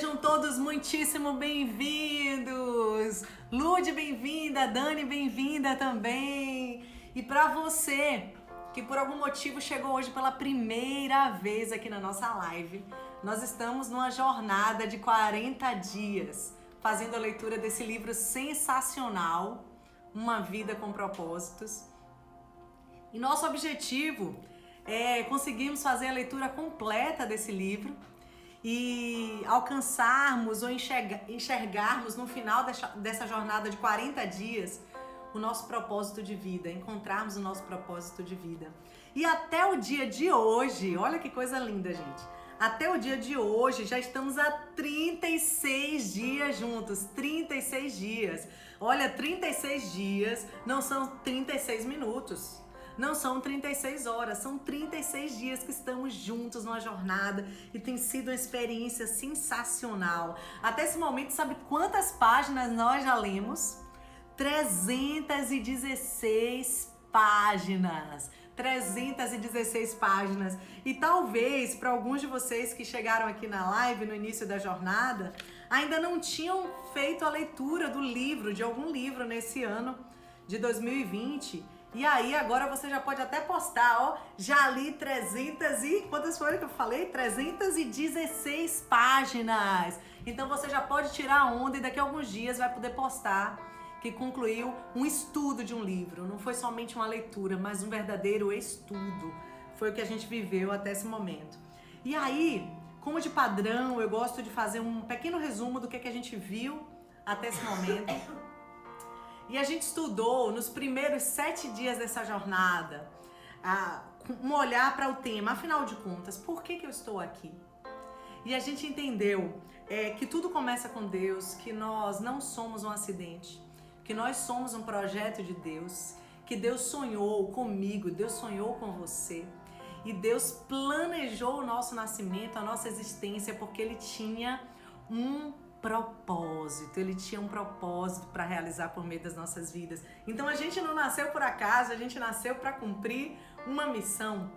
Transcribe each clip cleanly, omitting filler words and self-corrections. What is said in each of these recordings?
Sejam todos muitíssimo bem-vindos! Lude, bem-vinda! Dani, bem-vinda também! E para você que por algum motivo chegou hoje pela primeira vez aqui na nossa live, nós estamos numa jornada de 40 dias fazendo a leitura desse livro sensacional, Uma Vida com Propósitos. E nosso objetivo é conseguirmos fazer a leitura completa desse livro e alcançarmos ou enxergarmos no final dessa jornada de 40 dias o nosso propósito de vida, encontrarmos o nosso propósito de vida. E até o dia de hoje, olha que coisa linda, gente. Até o dia de hoje já estamos há 36 dias juntos, 36 dias. Olha, 36 dias não são 36 minutos. Não são 36 horas, são 36 dias que estamos juntos numa jornada e tem sido uma experiência sensacional. Até esse momento, sabe quantas páginas nós já lemos? 316 páginas. 316 páginas. E talvez para alguns de vocês que chegaram aqui na live no início da jornada, ainda não tinham feito a leitura do livro, de algum livro nesse ano de 2020. E aí agora você já pode até postar, ó, já li 300 e... quantas foram que eu falei? 316 páginas. Então você já pode tirar onda e daqui a alguns dias vai poder postar que concluiu um estudo de um livro. Não foi somente uma leitura, mas um verdadeiro estudo. Foi o que a gente viveu até esse momento. E aí, como de padrão, eu gosto de fazer um pequeno resumo do que a gente viu até esse momento. E a gente estudou nos primeiros 7 dias dessa jornada, um olhar para o tema, afinal de contas, por que eu estou aqui? E a gente entendeu que tudo começa com Deus, que nós não somos um acidente, que nós somos um projeto de Deus, que Deus sonhou comigo, Deus sonhou com você. E Deus planejou o nosso nascimento, a nossa existência, porque Ele tinha um propósito, Ele tinha um propósito para realizar por meio das nossas vidas. Então a gente não nasceu por acaso, a gente nasceu para cumprir uma missão.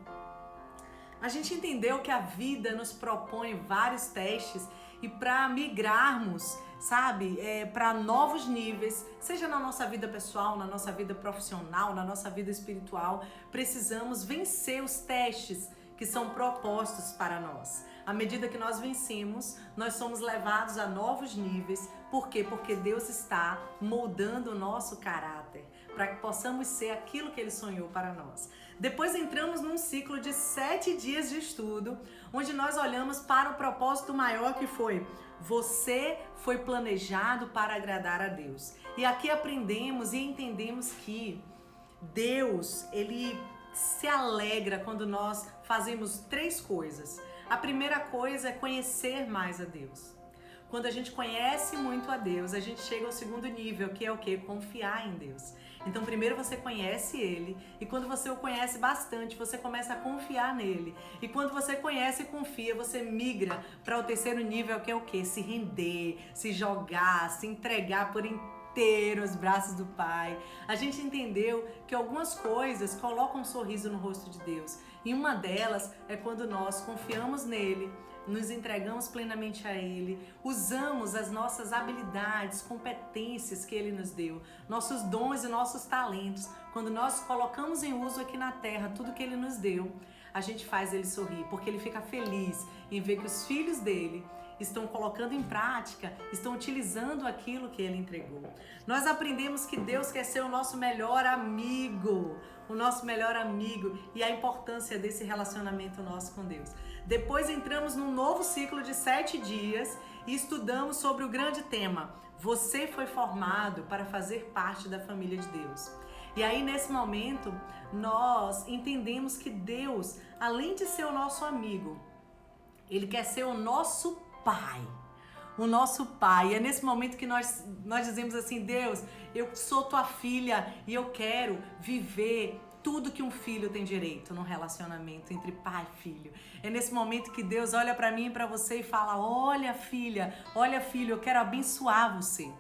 A gente entendeu que a vida nos propõe vários testes e para migrarmos, sabe, para novos níveis, seja na nossa vida pessoal, na nossa vida profissional, na nossa vida espiritual, precisamos vencer os testes que são propostos para nós. À medida que nós vencemos, nós somos levados a novos níveis. Por quê? Porque Deus está moldando o nosso caráter para que possamos ser aquilo que Ele sonhou para nós. Depois entramos num ciclo de 7 dias de estudo, onde nós olhamos para o propósito maior que foi: você foi planejado para agradar a Deus. E aqui aprendemos e entendemos que Deus, Ele se alegra quando nós fazemos 3 coisas. A primeira coisa é conhecer mais a Deus. Quando a gente conhece muito a Deus, a gente chega ao segundo nível, que é o quê? Confiar em Deus. Então primeiro você conhece Ele, e quando você o conhece bastante, você começa a confiar nele. E quando você conhece e confia, você migra para o terceiro nível, que é o quê? Se render, se jogar, se entregar por inteiro aos braços do Pai. A gente entendeu que algumas coisas colocam um sorriso no rosto de Deus. E uma delas é quando nós confiamos nele, nos entregamos plenamente a Ele, usamos as nossas habilidades, competências que Ele nos deu, nossos dons e nossos talentos. Quando nós colocamos em uso aqui na terra tudo que Ele nos deu, a gente faz Ele sorrir, porque Ele fica feliz em ver que os filhos dele estão colocando em prática, estão utilizando aquilo que Ele entregou. Nós aprendemos que Deus quer ser o nosso melhor amigo, e a importância desse relacionamento nosso com Deus. Depois entramos num novo ciclo de 7 dias e estudamos sobre o grande tema: você foi formado para fazer parte da família de Deus. E aí nesse momento nós entendemos que Deus, além de ser o nosso amigo, Ele quer ser o nosso Pai. O nosso Pai. E é nesse momento que nós dizemos assim: Deus, eu sou tua filha e eu quero viver tudo que um filho tem direito num relacionamento entre pai e filho. É nesse momento que Deus olha para mim e para você e fala: olha filha, olha filho, eu quero abençoar você.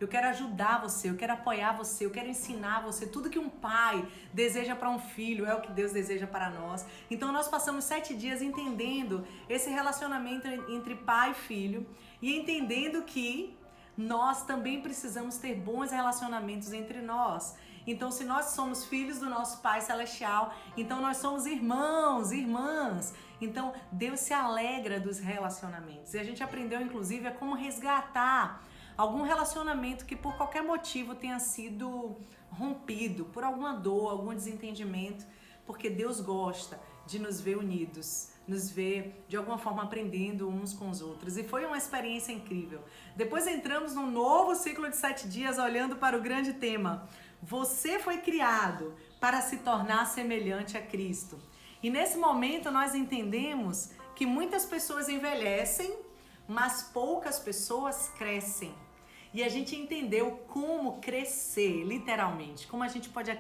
Eu quero ajudar você, eu quero apoiar você, eu quero ensinar você. Tudo que um pai deseja para um filho é o que Deus deseja para nós. Então nós passamos 7 dias entendendo esse relacionamento entre pai e filho e entendendo que nós também precisamos ter bons relacionamentos entre nós. Então, se nós somos filhos do nosso Pai Celestial, então nós somos irmãos, irmãs. Então, Deus se alegra dos relacionamentos. E a gente aprendeu, inclusive, a como resgatar algum relacionamento que por qualquer motivo tenha sido rompido, por alguma dor, algum desentendimento, porque Deus gosta de nos ver unidos, nos ver de alguma forma aprendendo uns com os outros. E foi uma experiência incrível. Depois entramos num novo ciclo de 7 dias olhando para o grande tema: você foi criado para se tornar semelhante a Cristo. E nesse momento nós entendemos que muitas pessoas envelhecem, mas poucas pessoas crescem. E a gente entendeu como crescer, literalmente, como a gente pode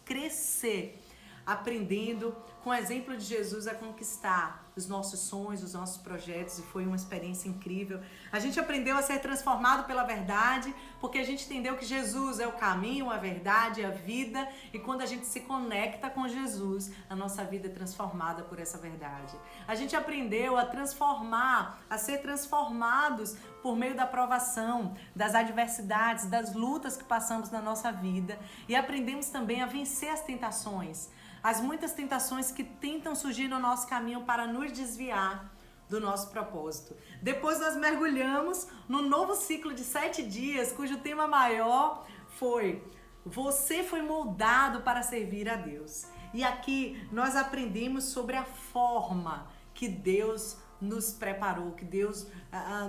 crescer aprendendo com o exemplo de Jesus a conquistar os nossos sonhos, os nossos projetos, e foi uma experiência incrível. A gente aprendeu a ser transformado pela verdade, porque a gente entendeu que Jesus é o caminho, a verdade, a vida, e quando a gente se conecta com Jesus, a nossa vida é transformada por essa verdade. A gente aprendeu a transformar, a ser transformados por meio da provação, das adversidades, das lutas que passamos na nossa vida, e aprendemos também a vencer as tentações, as muitas tentações que tentam surgir no nosso caminho para nos desviar do nosso propósito. Depois nós mergulhamos no novo ciclo de 7 dias, cujo tema maior foi: você foi moldado para servir a Deus. E aqui nós aprendemos sobre a forma que Deus nos preparou, que Deus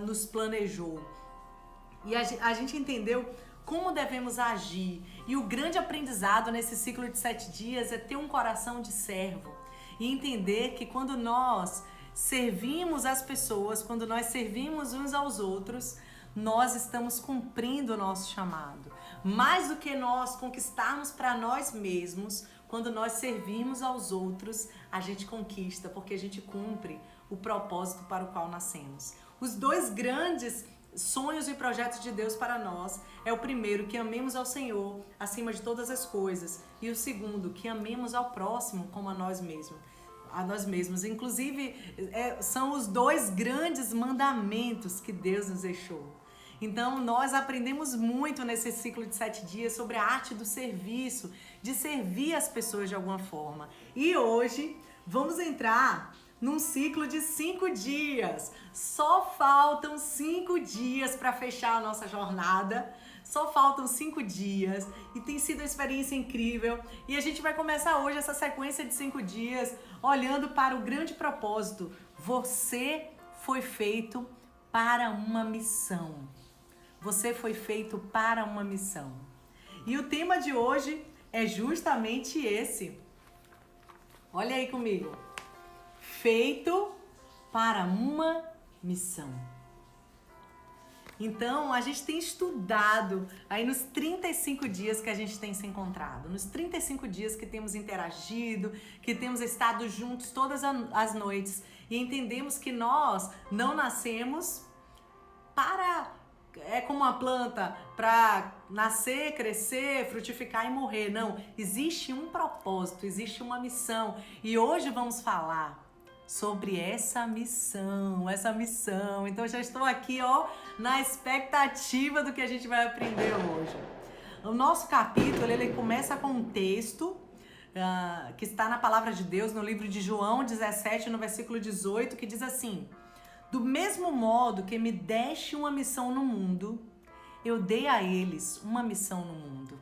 nos planejou. E a gente entendeu como devemos agir. E o grande aprendizado nesse ciclo de 7 dias é ter um coração de servo e entender que quando nós servimos as pessoas, quando nós servimos uns aos outros, nós estamos cumprindo o nosso chamado. Mais do que nós conquistarmos para nós mesmos, quando nós servirmos aos outros, a gente conquista, porque a gente cumpre o propósito para o qual nascemos. Os 2 grandes sonhos e projetos de Deus para nós é o primeiro, que amemos ao Senhor acima de todas as coisas, e o segundo, que amemos ao próximo como a nós mesmos. Inclusive, são os 2 grandes mandamentos que Deus nos deixou. Então, nós aprendemos muito nesse ciclo de 7 dias sobre a arte do serviço, de servir as pessoas de alguma forma. E hoje vamos entrar num ciclo de 5 dias. Só faltam 5 dias para fechar a nossa jornada. Só faltam 5 dias e tem sido uma experiência incrível. E a gente vai começar hoje essa sequência de 5 dias olhando para o grande propósito. Você foi feito para uma missão. Você foi feito para uma missão. E o tema de hoje é justamente esse. Olha aí comigo. Feito para uma missão. Então, a gente tem estudado aí nos 35 dias que a gente tem se encontrado, nos 35 dias que temos interagido, que temos estado juntos todas as noites, e entendemos que nós não nascemos como uma planta para nascer, crescer, frutificar e morrer. Não, existe um propósito, existe uma missão. E hoje vamos falar sobre essa missão. Então eu já estou aqui, na expectativa do que a gente vai aprender hoje. O nosso capítulo, ele começa com um texto que está na palavra de Deus, no livro de João 17, no versículo 18, que diz assim: do mesmo modo que me deste uma missão no mundo, eu dei a eles uma missão no mundo.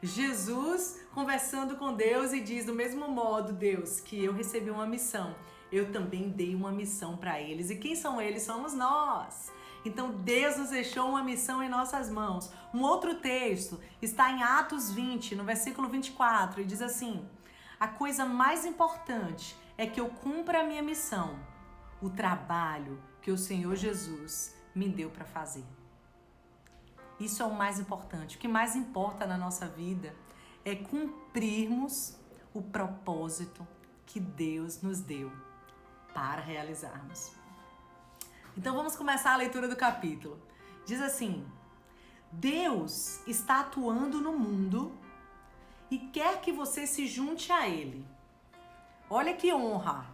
Jesus conversando com Deus e diz: do mesmo modo, Deus, que eu recebi uma missão, eu também dei uma missão para eles. E quem são eles? Somos nós. Então Deus nos deixou uma missão em nossas mãos. Um outro texto está em Atos 20, no versículo 24, e diz assim: a coisa mais importante é que eu cumpra a minha missão, o trabalho que o Senhor Jesus me deu para fazer. Isso é o mais importante. O que mais importa na nossa vida é cumprirmos o propósito que Deus nos deu para realizarmos. Então vamos começar a leitura do capítulo. Diz assim: Deus está atuando no mundo e quer que você se junte a Ele. Olha que honra,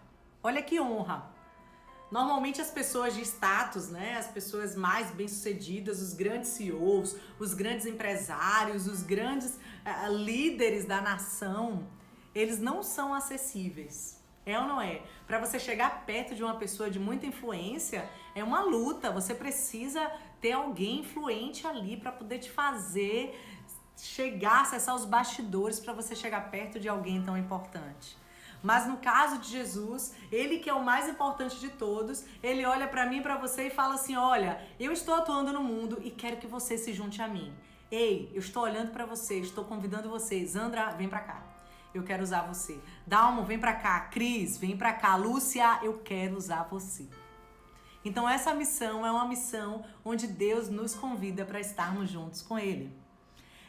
olha que honra. Normalmente as pessoas de status, né, as pessoas mais bem-sucedidas, os grandes CEOs, os grandes empresários, os grandes líderes da nação, eles não são acessíveis. É ou não é? Para você chegar perto de uma pessoa de muita influência, é uma luta. Você precisa ter alguém influente ali para poder te fazer chegar, acessar os bastidores para você chegar perto de alguém tão importante. Mas no caso de Jesus, ele que é o mais importante de todos, ele olha para mim e para você e fala assim: olha, eu estou atuando no mundo e quero que você se junte a mim. Ei, eu estou olhando para você, estou convidando você. Zandra, vem para cá. Eu quero usar você. Dalmo, vem pra cá. Cris, vem pra cá. Lúcia, eu quero usar você. Então essa missão é uma missão onde Deus nos convida para estarmos juntos com Ele.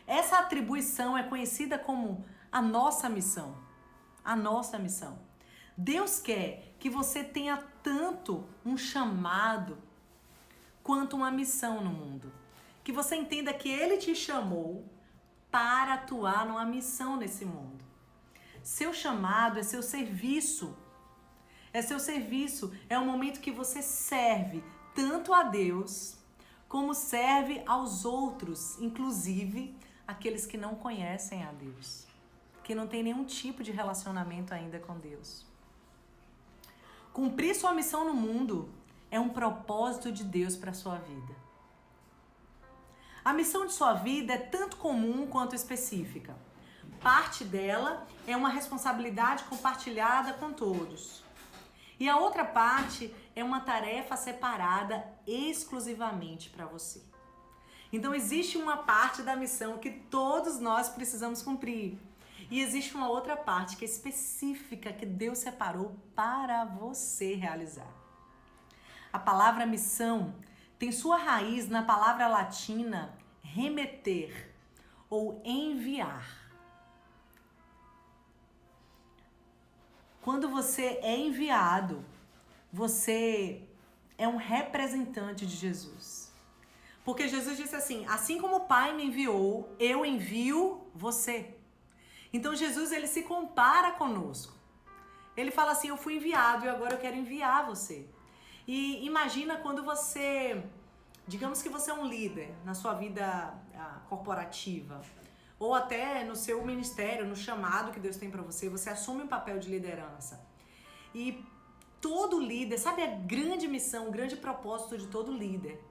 Essa atribuição é conhecida como a nossa missão. A nossa missão. Deus quer que você tenha tanto um chamado quanto uma missão no mundo. Que você entenda que Ele te chamou para atuar numa missão nesse mundo. Seu chamado é seu serviço. É seu serviço. É o momento que você serve tanto a Deus como serve aos outros, inclusive aqueles que não conhecem a Deus, que não tem nenhum tipo de relacionamento ainda com Deus. Cumprir sua missão no mundo é um propósito de Deus para a sua vida. A missão de sua vida é tanto comum quanto específica. Parte dela é uma responsabilidade compartilhada com todos. E a outra parte é uma tarefa separada exclusivamente para você. Então existe uma parte da missão que todos nós precisamos cumprir. E existe uma outra parte que é específica, que Deus separou para você realizar. A palavra missão tem sua raiz na palavra latina remeter ou enviar. Quando você é enviado, você é um representante de Jesus. Porque Jesus disse assim como o Pai me enviou, eu envio você. Então Jesus, ele se compara conosco. Ele fala assim: eu fui enviado e agora eu quero enviar você. E imagina quando você, digamos que você é um líder na sua vida corporativa, ou até no seu ministério, no chamado que Deus tem para você, você assume um papel de liderança. E todo líder, sabe a grande missão, o grande propósito de todo líder?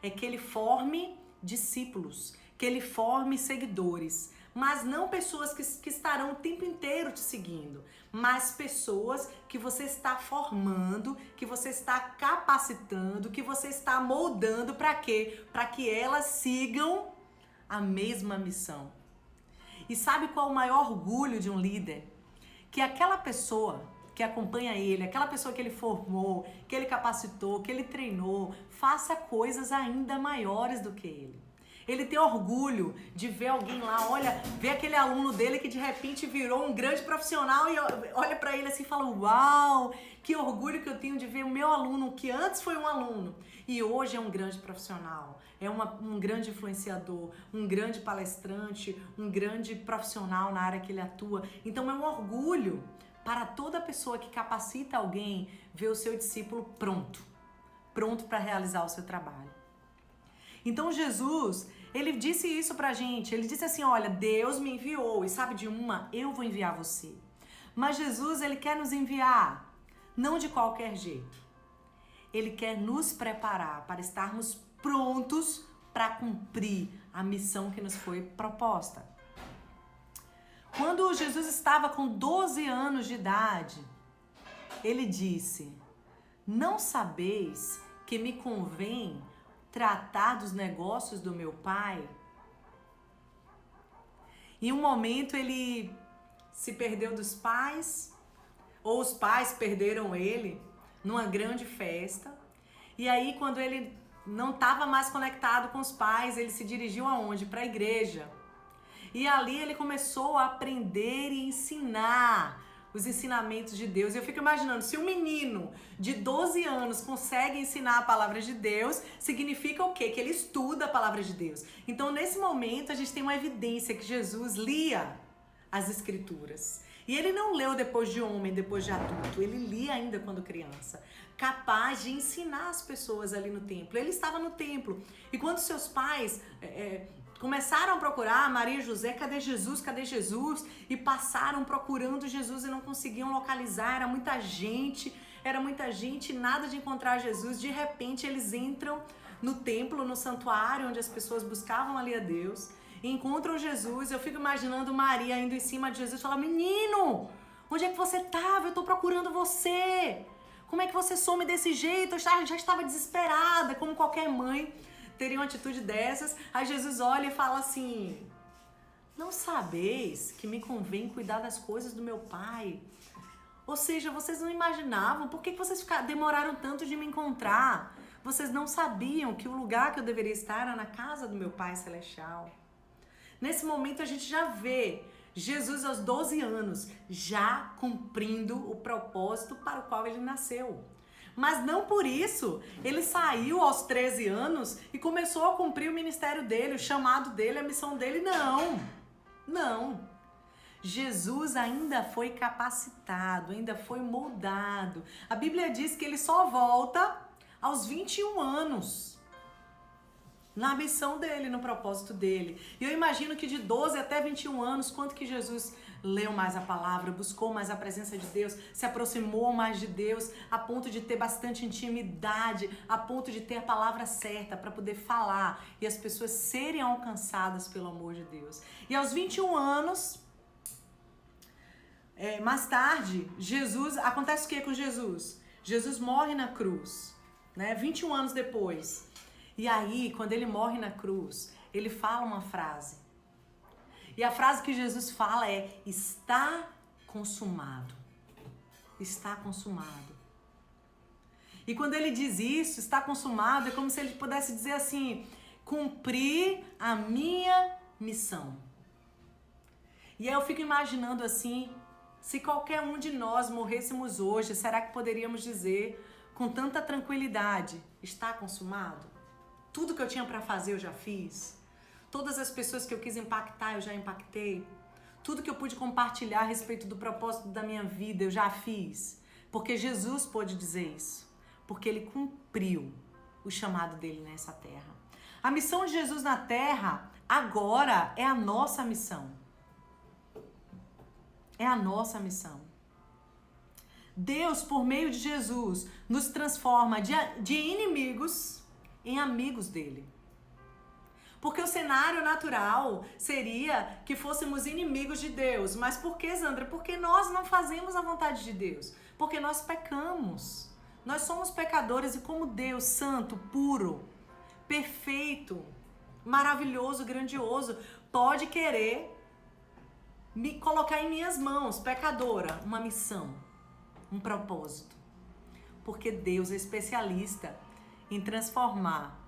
É que ele forme discípulos, que ele forme seguidores. Mas não pessoas que estarão o tempo inteiro te seguindo, mas pessoas que você está formando, que você está capacitando, que você está moldando para quê? Para que elas sigam a mesma missão. E sabe qual é o maior orgulho de um líder? Que aquela pessoa que acompanha ele, aquela pessoa que ele formou, que ele capacitou, que ele treinou, faça coisas ainda maiores do que ele. Ele tem orgulho de ver alguém lá, olha, ver aquele aluno dele que de repente virou um grande profissional e olha pra ele assim e fala: uau, que orgulho que eu tenho de ver o meu aluno, que antes foi um aluno e hoje é um grande profissional, é um grande influenciador, um grande palestrante, um grande profissional na área que ele atua. Então é um orgulho para toda pessoa que capacita alguém ver o seu discípulo pronto para realizar o seu trabalho. Então Jesus, ele disse isso pra gente, ele disse assim: olha, Deus me enviou e sabe de uma, eu vou enviar você. Mas Jesus, ele quer nos enviar, não de qualquer jeito. Ele quer nos preparar para estarmos prontos para cumprir a missão que nos foi proposta. Quando Jesus estava com 12 anos de idade, ele disse: não sabeis que me convém tratar dos negócios do meu pai? Em um momento ele se perdeu dos pais, ou os pais perderam ele numa grande festa. E aí, quando ele não estava mais conectado com os pais, ele se dirigiu aonde? Para a igreja. E ali ele começou a aprender e ensinar os ensinamentos de Deus. E eu fico imaginando, se um menino de 12 anos consegue ensinar a palavra de Deus, significa o quê? Que ele estuda a palavra de Deus. Então, nesse momento, a gente tem uma evidência que Jesus lia as Escrituras. E ele não leu depois de homem, depois de adulto. Ele lia ainda quando criança. Capaz de ensinar as pessoas ali no templo. Ele estava no templo. E quando seus pais começaram a procurar Maria e José, cadê Jesus, cadê Jesus? E passaram procurando Jesus e não conseguiam localizar. Era muita gente, nada de encontrar Jesus. De repente eles entram no templo, no santuário, onde as pessoas buscavam ali a Deus. E encontram Jesus. Eu fico imaginando Maria indo em cima de Jesus e falar: menino, onde é que você estava? Eu estou procurando você. Como é que você some desse jeito? Eu já estava desesperada, como qualquer mãe teria uma atitude dessas. Aí Jesus olha e fala assim: não sabeis que me convém cuidar das coisas do meu Pai? Ou seja, vocês não imaginavam. Por que vocês demoraram tanto de me encontrar? Vocês não sabiam que o lugar que eu deveria estar era na casa do meu Pai Celestial. Nesse momento a gente já vê Jesus aos 12 anos, já cumprindo o propósito para o qual ele nasceu. Mas não por isso ele saiu aos 13 anos e começou a cumprir o ministério dele, o chamado dele, a missão dele. Não. Jesus ainda foi capacitado, ainda foi moldado. A Bíblia diz que ele só volta aos 21 anos. Na missão dele, no propósito dele. E eu imagino que de 12 até 21 anos, quanto que Jesus leu mais a palavra, buscou mais a presença de Deus, se aproximou mais de Deus, a ponto de ter bastante intimidade, a ponto de ter a palavra certa para poder falar e as pessoas serem alcançadas pelo amor de Deus. E aos 21 anos, mais tarde, acontece o que com Jesus? Jesus morre na cruz, né? 21 anos depois. E aí, quando ele morre na cruz, ele fala uma frase. E a frase que Jesus fala é: está consumado. Está consumado. E quando ele diz isso, está consumado, é como se ele pudesse dizer assim: cumpri a minha missão. E aí eu fico imaginando assim, se qualquer um de nós morrêssemos hoje, será que poderíamos dizer com tanta tranquilidade: está consumado? Tudo que eu tinha para fazer eu já fiz. Todas as pessoas que eu quis impactar eu já impactei. Tudo que eu pude compartilhar a respeito do propósito da minha vida eu já fiz. Porque Jesus pôde dizer isso. Porque ele cumpriu o chamado dele nessa terra. A missão de Jesus na terra agora é a nossa missão. É a nossa missão. Deus, por meio de Jesus, nos transforma de inimigos em amigos dele. Porque o cenário natural seria que fôssemos inimigos de Deus. Mas por que, Zandra? Porque nós não fazemos a vontade de Deus. Porque nós pecamos. Nós somos pecadores e como Deus, santo, puro, perfeito, maravilhoso, grandioso, pode querer me colocar em minhas mãos, pecadora, uma missão, um propósito. Porque Deus é especialista em transformar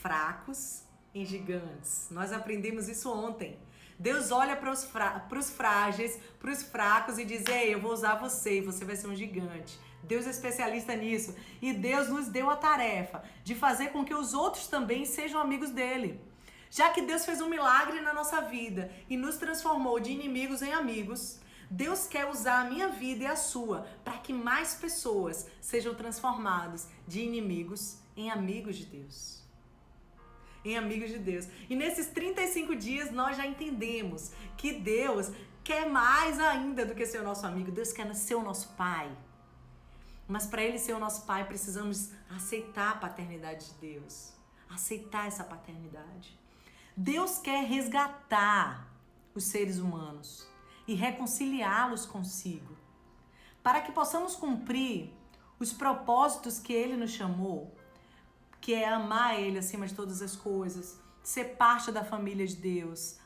fracos em gigantes. Nós aprendemos isso ontem. Deus olha para os frágeis, para os fracos e diz: ei, eu vou usar você e você vai ser um gigante. Deus é especialista nisso. E Deus nos deu a tarefa de fazer com que os outros também sejam amigos dele. Já que Deus fez um milagre na nossa vida e nos transformou de inimigos em amigos, Deus quer usar a minha vida e a sua para que mais pessoas sejam transformadas de inimigos em amigos de Deus. Em amigos de Deus. E nesses 35 dias nós já entendemos que Deus quer mais ainda do que ser o nosso amigo. Deus quer ser o nosso Pai. Mas para Ele ser o nosso Pai, precisamos aceitar a paternidade de Deus. Aceitar essa paternidade. Deus quer resgatar os seres humanos e reconciliá-los consigo, para que possamos cumprir os propósitos que Ele nos chamou, que é amar Ele acima de todas as coisas, ser parte da família de Deus,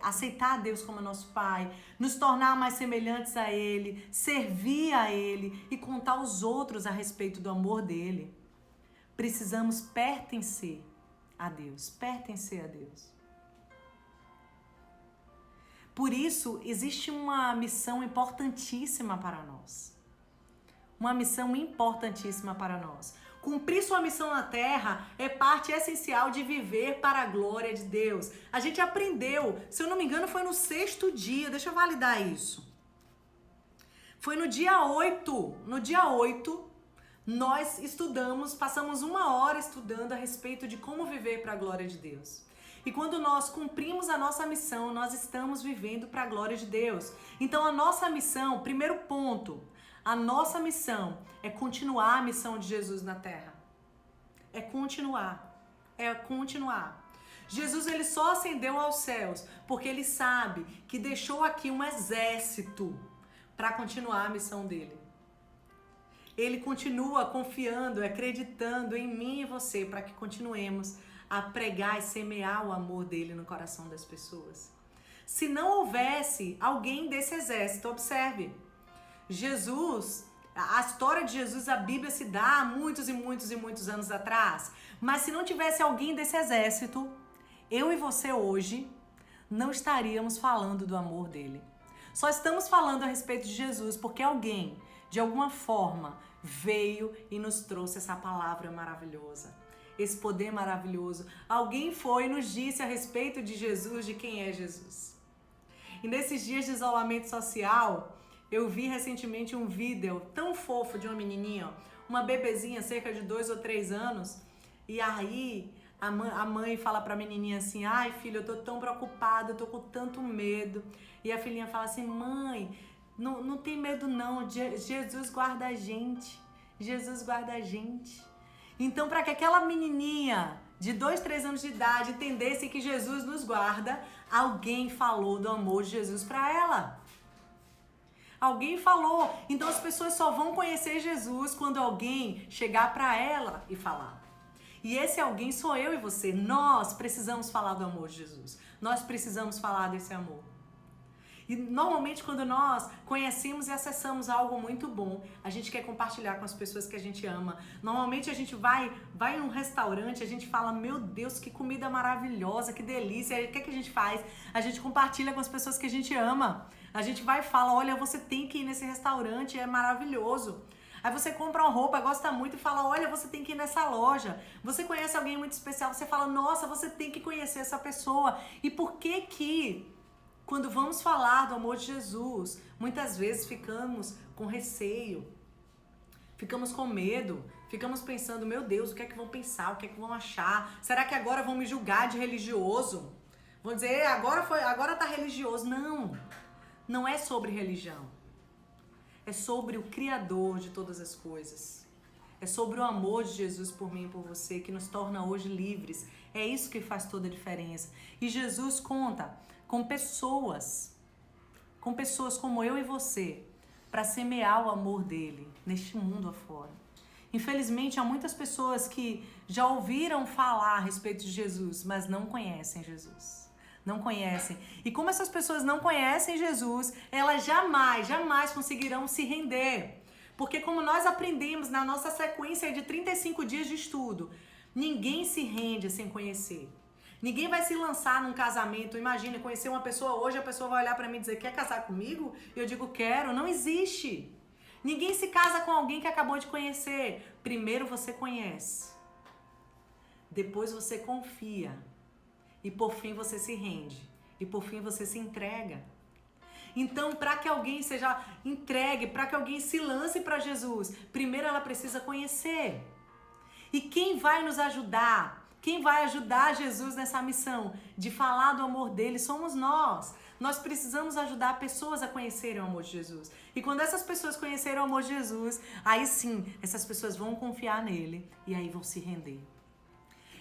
aceitar a Deus como nosso Pai, nos tornar mais semelhantes a Ele, servir a Ele e contar aos outros a respeito do amor dEle. Precisamos pertencer a Deus, pertencer a Deus. Por isso, existe uma missão importantíssima para nós. Uma missão importantíssima para nós. Cumprir sua missão na Terra é parte essencial de viver para a glória de Deus. A gente aprendeu, se eu não me engano, foi no 6º dia, deixa eu validar isso. Foi no dia 8. No dia 8, nós estudamos, passamos 1 hora estudando a respeito de como viver para a glória de Deus. E quando nós cumprimos a nossa missão, nós estamos vivendo para a glória de Deus. Então a nossa missão, primeiro ponto, a nossa missão é continuar a missão de Jesus na Terra. É continuar. Jesus, ele só ascendeu aos céus porque ele sabe que deixou aqui um exército para continuar a missão dele. Ele continua confiando, acreditando em mim e você para que continuemos a pregar e semear o amor dele no coração das pessoas. Se não houvesse alguém desse exército, observe, Jesus, a história de Jesus, a Bíblia se dá há muitos e muitos e muitos anos atrás, mas se não tivesse alguém desse exército, eu e você hoje não estaríamos falando do amor dele. Só estamos falando a respeito de Jesus porque alguém, de alguma forma, veio e nos trouxe essa palavra maravilhosa, esse poder maravilhoso. Alguém foi e nos disse a respeito de Jesus, de quem é Jesus. E nesses dias de isolamento social, eu vi recentemente um vídeo tão fofo de uma menininha, uma bebezinha, cerca de 2 ou 3 anos, e aí a mãe fala pra menininha assim, ai filha, eu tô tão preocupada, eu tô com tanto medo. E a filhinha fala assim, mãe, não tem medo não, Jesus guarda a gente, Jesus guarda a gente. Então, para que aquela menininha de 2, 3 anos de idade entendesse que Jesus nos guarda, alguém falou do amor de Jesus para ela. Alguém falou. Então as pessoas só vão conhecer Jesus quando alguém chegar para ela e falar. E esse alguém sou eu e você. Nós precisamos falar do amor de Jesus. Nós precisamos falar desse amor. E normalmente quando nós conhecemos e acessamos algo muito bom, a gente quer compartilhar com as pessoas que a gente ama. Normalmente a gente vai em um restaurante, a gente fala, meu Deus, que comida maravilhosa, que delícia. E o que a gente faz? A gente compartilha com as pessoas que a gente ama. A gente vai e fala, olha, você tem que ir nesse restaurante, é maravilhoso. Aí você compra uma roupa, gosta muito e fala, olha, você tem que ir nessa loja. Você conhece alguém muito especial, você fala, nossa, você tem que conhecer essa pessoa. E por que quando vamos falar do amor de Jesus, muitas vezes ficamos com receio, ficamos com medo, ficamos pensando, meu Deus, o que é que vão pensar, o que é que vão achar? Será que agora vão me julgar de religioso? Vão dizer, agora tá religioso. Não é sobre religião. É sobre o Criador de todas as coisas. É sobre o amor de Jesus por mim e por você, que nos torna hoje livres. É isso que faz toda a diferença. E Jesus conta com pessoas como eu e você, para semear o amor dele neste mundo afora. Infelizmente, há muitas pessoas que já ouviram falar a respeito de Jesus, mas não conhecem Jesus. Não conhecem. E como essas pessoas não conhecem Jesus, elas jamais conseguirão se render. Porque como nós aprendemos na nossa sequência de 35 dias de estudo, ninguém se rende sem conhecer. Ninguém vai se lançar num casamento. Imagina, conhecer uma pessoa hoje, a pessoa vai olhar pra mim e dizer, quer casar comigo? E eu digo, quero. Não existe. Ninguém se casa com alguém que acabou de conhecer. Primeiro você conhece. Depois você confia. E por fim você se rende. E por fim você se entrega. Então, para que alguém seja entregue, para que alguém se lance para Jesus, primeiro ela precisa conhecer. E quem vai nos ajudar? Quem vai ajudar Jesus nessa missão de falar do amor dele somos nós. Nós precisamos ajudar pessoas a conhecerem o amor de Jesus. E quando essas pessoas conhecerem o amor de Jesus, aí sim, essas pessoas vão confiar nele e aí vão se render.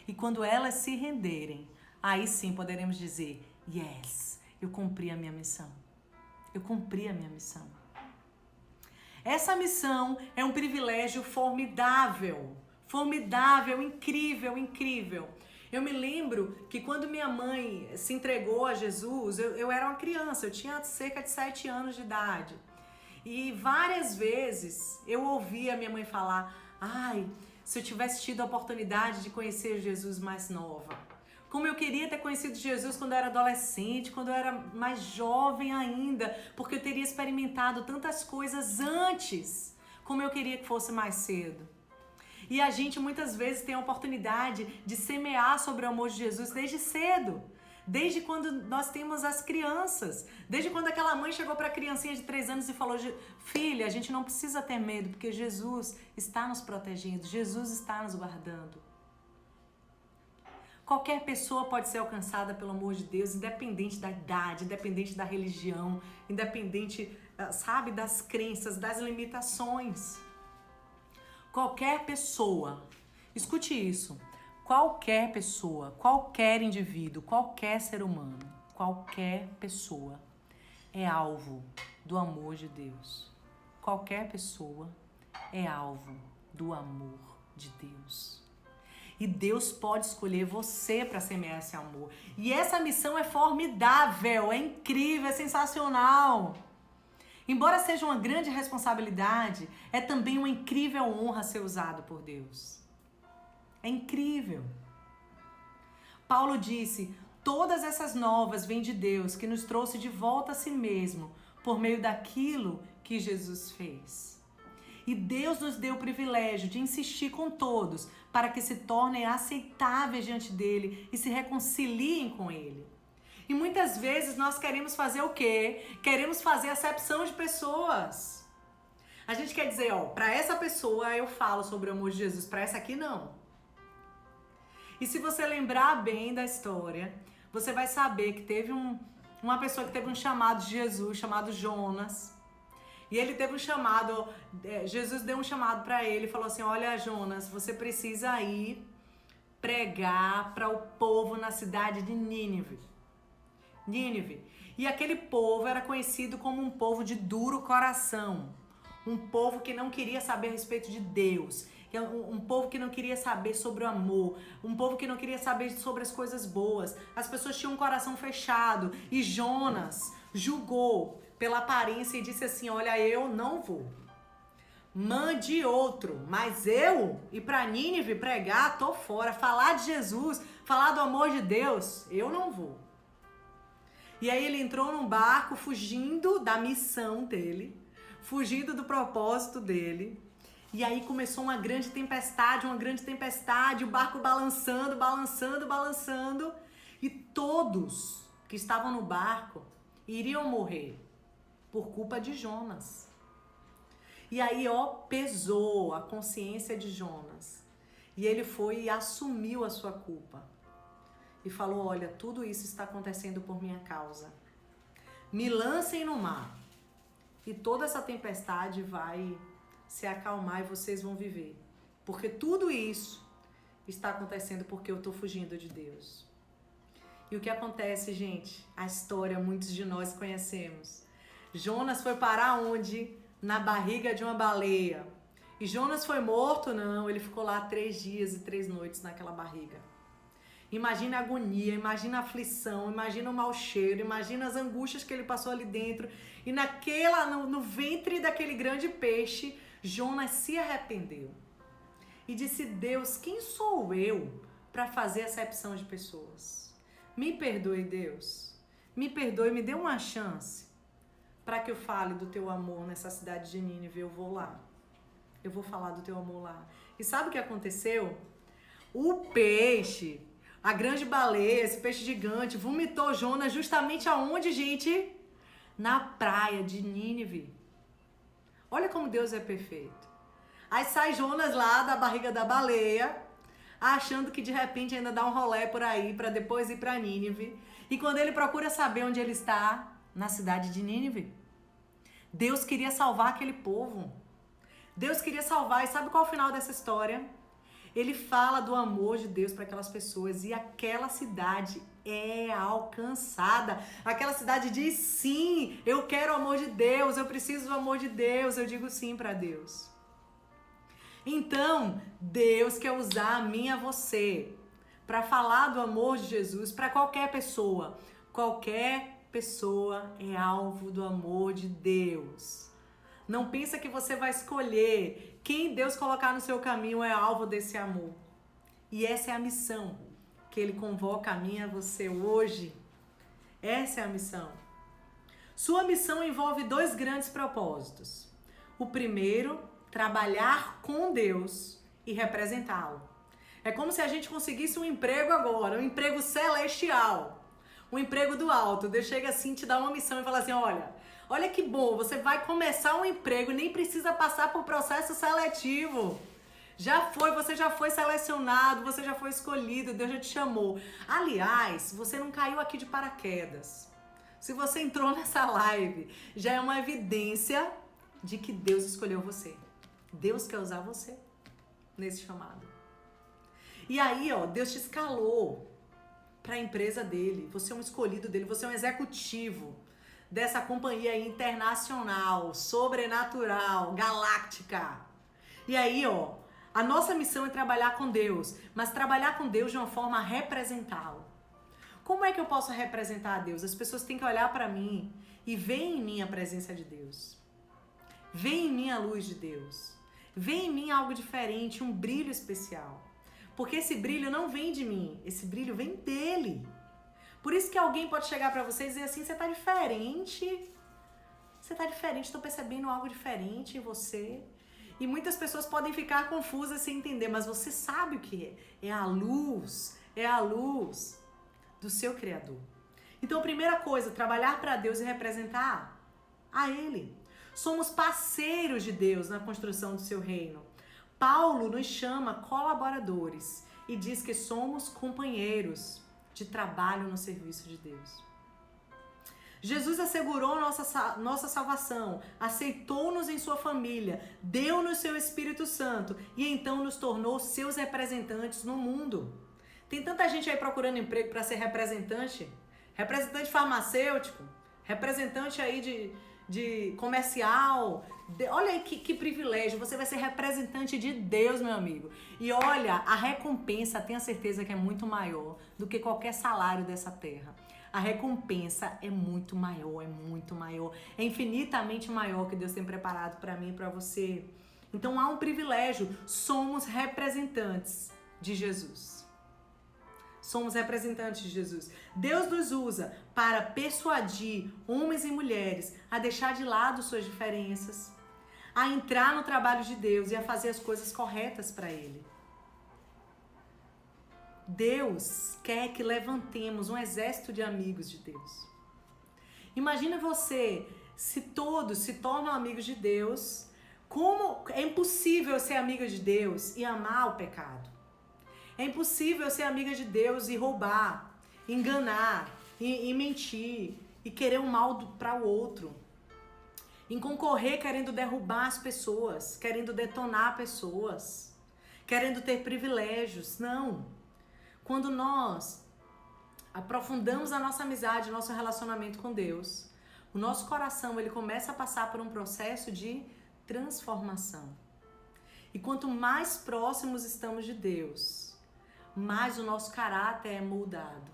E quando elas se renderem, aí sim poderemos dizer, yes, eu cumpri a minha missão. Eu cumpri a minha missão. Essa missão é um privilégio formidável. Formidável, incrível, incrível. Eu me lembro que quando minha mãe se entregou a Jesus, eu era uma criança, eu tinha cerca de 7 anos de idade. E várias vezes eu ouvia minha mãe falar, ai, se eu tivesse tido a oportunidade de conhecer Jesus mais nova. Como eu queria ter conhecido Jesus quando eu era adolescente, quando eu era mais jovem ainda, porque eu teria experimentado tantas coisas antes, como eu queria que fosse mais cedo. E a gente muitas vezes tem a oportunidade de semear sobre o amor de Jesus desde cedo. Desde quando nós temos as crianças. Desde quando aquela mãe chegou para a criancinha de 3 anos e falou: filha, a gente não precisa ter medo, porque Jesus está nos protegendo, Jesus está nos guardando. Qualquer pessoa pode ser alcançada pelo amor de Deus, independente da idade, independente da religião, independente, sabe, das crenças, das limitações. Qualquer pessoa, escute isso, qualquer pessoa, qualquer indivíduo, qualquer ser humano, qualquer pessoa é alvo do amor de Deus. Qualquer pessoa é alvo do amor de Deus. E Deus pode escolher você para semear esse amor. E essa missão é formidável, é incrível, é sensacional. Embora seja uma grande responsabilidade, é também uma incrível honra ser usado por Deus. É incrível. Paulo disse: todas essas novas vêm de Deus, que nos trouxe de volta a si mesmo, por meio daquilo que Jesus fez. E Deus nos deu o privilégio de insistir com todos, para que se tornem aceitáveis diante dele e se reconciliem com ele. E muitas vezes nós queremos fazer o quê? Queremos fazer acepção de pessoas. A gente quer dizer, para essa pessoa eu falo sobre o amor de Jesus, para essa aqui não. E se você lembrar bem da história, você vai saber que teve uma pessoa que teve um chamado de Jesus, chamado Jonas. E ele teve um chamado, Jesus deu um chamado para ele e falou assim: olha, Jonas, você precisa ir pregar para o povo na cidade de Nínive. E aquele povo era conhecido como um povo de duro coração, um povo que não queria saber a respeito de Deus, um povo que não queria saber sobre o amor, um povo que não queria saber sobre as coisas boas. As pessoas tinham um coração fechado e Jonas julgou pela aparência e disse assim: olha, eu não vou. Mande outro, mas eu ir para Nínive pregar, tô fora. Falar de Jesus, falar do amor de Deus, eu não vou. E aí ele entrou num barco fugindo da missão dele, fugindo do propósito dele. E aí começou uma grande tempestade, o barco balançando, e todos que estavam no barco iriam morrer por culpa de Jonas. E aí, pesou a consciência de Jonas. E ele foi e assumiu a sua culpa. E falou: olha, tudo isso está acontecendo por minha causa. Me lancem no mar. E toda essa tempestade vai se acalmar e vocês vão viver. Porque tudo isso está acontecendo porque eu estou fugindo de Deus. E o que acontece, gente? A história muitos de nós conhecemos. Jonas foi parar onde? Na barriga de uma baleia. E Jonas foi morto? Não, ele ficou lá 3 dias e 3 noites naquela barriga. Imagina a agonia, imagina a aflição, imagina o mau cheiro, imagina as angústias que ele passou ali dentro. E no ventre daquele grande peixe, Jonas se arrependeu. E disse: Deus, quem sou eu para fazer acepção de pessoas? Me perdoe, Deus. Me perdoe, me dê uma chance para que eu fale do teu amor nessa cidade de Nínive. Eu vou lá. Eu vou falar do teu amor lá. E sabe o que aconteceu? O peixe, a grande baleia, esse peixe gigante, vomitou Jonas justamente aonde, gente? Na praia de Nínive. Olha como Deus é perfeito. Aí sai Jonas lá da barriga da baleia, achando que de repente ainda dá um rolê por aí para depois ir para Nínive. E quando ele procura saber onde ele está, na cidade de Nínive. Deus queria salvar aquele povo. Deus queria salvar. E sabe qual é o final dessa história? Ele fala do amor de Deus para aquelas pessoas e aquela cidade é alcançada. Aquela cidade diz: sim, eu quero o amor de Deus, eu preciso do amor de Deus, eu digo sim para Deus. Então, Deus quer usar a mim e a você para falar do amor de Jesus para qualquer pessoa. Qualquer pessoa é alvo do amor de Deus. Não pensa que você vai escolher quem Deus colocar no seu caminho é alvo desse amor. E essa é a missão que Ele convoca a mim e a você hoje. Essa é a missão. Sua missão envolve 2 grandes propósitos. O primeiro, trabalhar com Deus e representá-lo. É como se a gente conseguisse um emprego agora, um emprego celestial, um emprego do alto. Deus chega assim, te dá uma missão e fala assim, olha que bom, você vai começar um emprego, nem precisa passar por processo seletivo. Você já foi selecionado, você já foi escolhido, Deus já te chamou. Aliás, você não caiu aqui de paraquedas. Se você entrou nessa live, já é uma evidência de que Deus escolheu você. Deus quer usar você nesse chamado. E aí, Deus te escalou para a empresa dele. Você é um escolhido dele, você é um executivo dessa companhia internacional, sobrenatural, galáctica. E aí, a nossa missão é trabalhar com Deus, mas trabalhar com Deus de uma forma a representá-lo. Como é que eu posso representar a Deus? As pessoas têm que olhar para mim e ver em mim a presença de Deus. Ver em mim a luz de Deus. Ver em mim algo diferente, um brilho especial. Porque esse brilho não vem de mim, esse brilho vem dele. Por isso que alguém pode chegar para você e dizer assim, você tá diferente. Você tá diferente, tô percebendo algo diferente em você. E muitas pessoas podem ficar confusas sem entender, mas você sabe o que é. É a luz do seu Criador. Então a primeira coisa, trabalhar para Deus e representar a Ele. Somos parceiros de Deus na construção do seu reino. Paulo nos chama colaboradores e diz que somos companheiros de trabalho no serviço de Deus. Jesus assegurou nossa salvação, aceitou-nos em sua família, deu-nos seu Espírito Santo e então nos tornou seus representantes no mundo. Tem tanta gente aí procurando emprego para ser representante farmacêutico, representante aí de comercial. Olha aí que privilégio, você vai ser representante de Deus, meu amigo. E olha, a recompensa, tenha certeza que é muito maior do que qualquer salário dessa terra. A recompensa é muito maior, é infinitamente maior que Deus tem preparado para mim e para você. Então há um privilégio, somos representantes de Jesus. Somos representantes de Jesus. Deus nos usa para persuadir homens e mulheres a deixar de lado suas diferenças, a entrar no trabalho de Deus e a fazer as coisas corretas para Ele. Deus quer que levantemos um exército de amigos de Deus. Imagina você, se todos se tornam amigos de Deus, como é impossível ser amiga de Deus e amar o pecado. É impossível ser amiga de Deus e roubar, enganar, e mentir, e querer o mal para o outro. Em concorrer querendo derrubar as pessoas, querendo detonar pessoas, querendo ter privilégios. Não. Quando nós aprofundamos a nossa amizade, o nosso relacionamento com Deus, o nosso coração ele começa a passar por um processo de transformação. E quanto mais próximos estamos de Deus, mais o nosso caráter é moldado.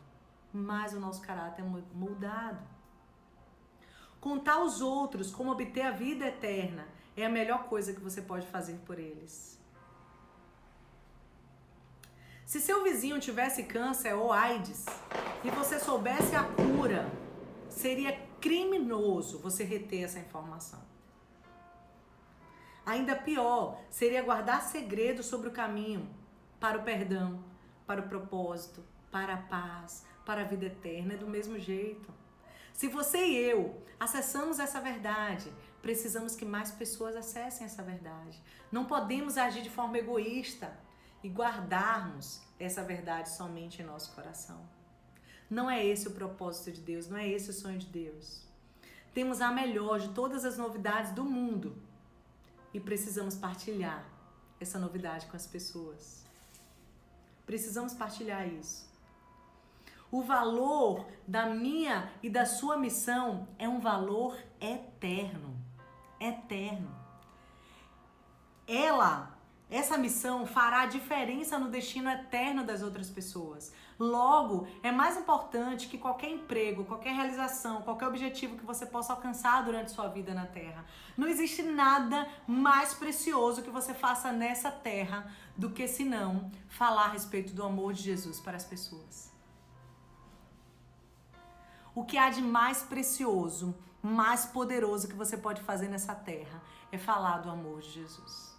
Contar aos outros como obter a vida eterna é a melhor coisa que você pode fazer por eles. Se seu vizinho tivesse câncer ou AIDS e você soubesse a cura, seria criminoso você reter essa informação. Ainda pior, seria guardar segredo sobre o caminho para o perdão, para o propósito, para a paz, para a vida eterna. É do mesmo jeito. Se você e eu acessamos essa verdade, precisamos que mais pessoas acessem essa verdade. Não podemos agir de forma egoísta e guardarmos essa verdade somente em nosso coração. Não é esse o propósito de Deus, não é esse o sonho de Deus. Temos a melhor de todas as novidades do mundo e precisamos partilhar essa novidade com as pessoas. Precisamos partilhar isso. O valor da minha e da sua missão é um valor eterno. Eterno. Essa missão fará a diferença no destino eterno das outras pessoas. Logo, é mais importante que qualquer emprego, qualquer realização, qualquer objetivo que você possa alcançar durante sua vida na Terra. Não existe nada mais precioso que você faça nessa Terra do que se não falar a respeito do amor de Jesus para as pessoas. O que há de mais precioso, mais poderoso que você pode fazer nessa terra é falar do amor de Jesus.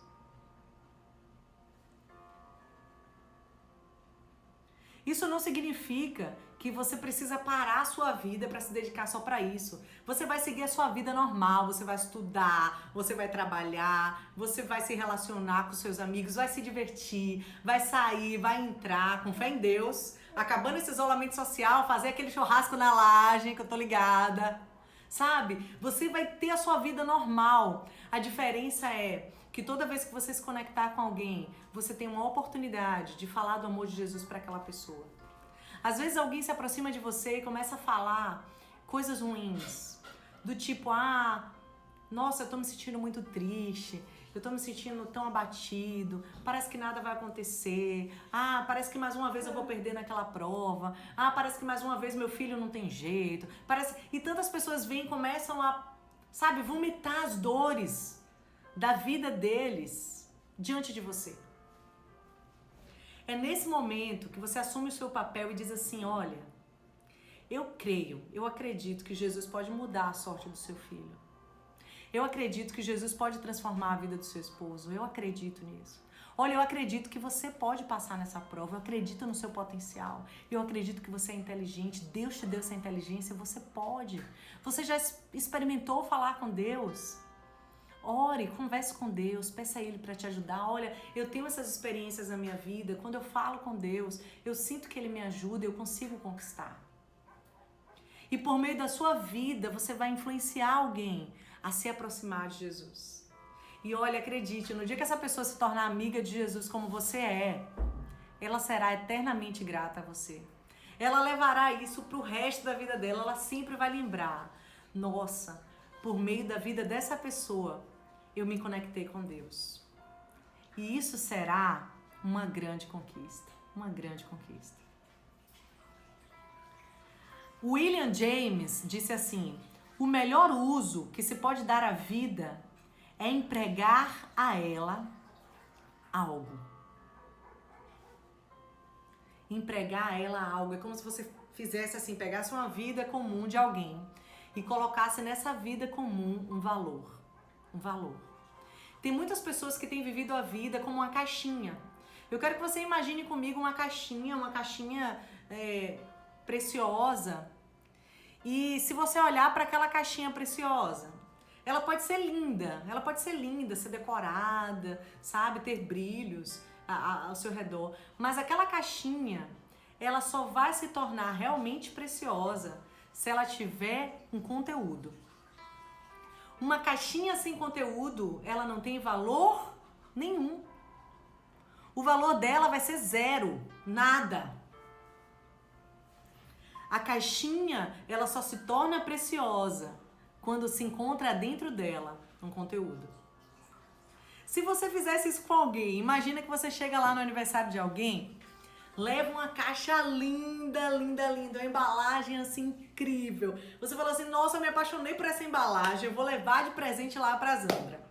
Isso não significa que você precisa parar a sua vida para se dedicar só para isso. Você vai seguir a sua vida normal, você vai estudar, você vai trabalhar, você vai se relacionar com seus amigos, vai se divertir, vai sair, vai entrar com fé em Deus, acabando esse isolamento social, fazer aquele churrasco na laje, que eu tô ligada. Sabe? Você vai ter a sua vida normal. A diferença é que toda vez que você se conectar com alguém, você tem uma oportunidade de falar do amor de Jesus para aquela pessoa. Às vezes alguém se aproxima de você e começa a falar coisas ruins, do tipo, nossa, eu tô me sentindo muito triste, eu tô me sentindo tão abatido, parece que nada vai acontecer, parece que mais uma vez eu vou perder naquela prova, parece que mais uma vez meu filho não tem jeito, E tantas pessoas vêm e começam a, vomitar as dores da vida deles diante de você. É nesse momento que você assume o seu papel e diz assim, olha, eu acredito que Jesus pode mudar a sorte do seu filho. Eu acredito que Jesus pode transformar a vida do seu esposo. Eu acredito nisso. Olha, eu acredito que você pode passar nessa prova. Eu acredito no seu potencial. Eu acredito que você é inteligente. Deus te deu essa inteligência. Você pode. Você já experimentou falar com Deus? Ore, converse com Deus, peça a Ele para te ajudar. Olha, eu tenho essas experiências na minha vida. Quando eu falo com Deus, eu sinto que Ele me ajuda, eu consigo conquistar. E por meio da sua vida, você vai influenciar alguém a se aproximar de Jesus. E olha, acredite, no dia que essa pessoa se tornar amiga de Jesus como você é, ela será eternamente grata a você. Ela levará isso pro resto da vida dela, ela sempre vai lembrar. Nossa, por meio da vida dessa pessoa, eu me conectei com Deus. E isso será uma grande conquista. Uma grande conquista. William James disse assim, o melhor uso que se pode dar à vida é empregar a ela algo. Empregar a ela algo. É como se você fizesse assim, pegasse uma vida comum de alguém e colocasse nessa vida comum um valor. Um valor. Tem muitas pessoas que têm vivido a vida como uma caixinha. Eu quero que você imagine comigo uma caixinha preciosa. E se você olhar para aquela caixinha preciosa, ela pode ser linda, ser decorada, ter brilhos ao seu redor. Mas aquela caixinha, ela só vai se tornar realmente preciosa se ela tiver um conteúdo. Uma caixinha sem conteúdo, ela não tem valor nenhum. O valor dela vai ser zero, nada. A caixinha, ela só se torna preciosa quando se encontra dentro dela um conteúdo. Se você fizesse isso com alguém, imagina que você chega lá no aniversário de alguém, leva uma caixa linda, uma embalagem assim incrível. Você fala assim, nossa, eu me apaixonei por essa embalagem, eu vou levar de presente lá pra Zandra.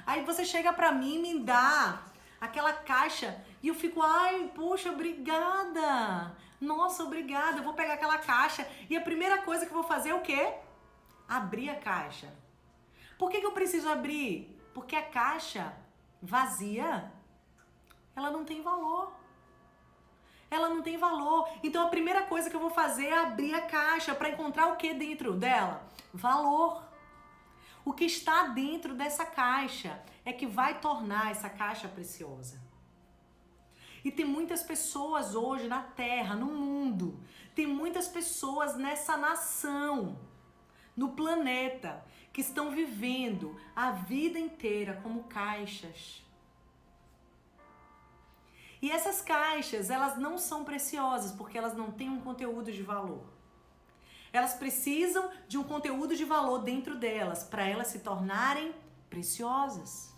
Aí você chega pra mim e me dá aquela caixa e eu fico, poxa, obrigada. Nossa, obrigada, eu vou pegar aquela caixa e a primeira coisa que eu vou fazer é o quê? Abrir a caixa. Por que eu preciso abrir? Porque a caixa vazia, ela não tem valor. Ela não tem valor. Então a primeira coisa que eu vou fazer é abrir a caixa para encontrar o que dentro dela? Valor. O que está dentro dessa caixa é que vai tornar essa caixa preciosa. E tem muitas pessoas hoje na Terra, no mundo, tem muitas pessoas nessa nação, no planeta, que estão vivendo a vida inteira como caixas. E essas caixas, elas não são preciosas porque elas não têm um conteúdo de valor. Elas precisam de um conteúdo de valor dentro delas para elas se tornarem preciosas.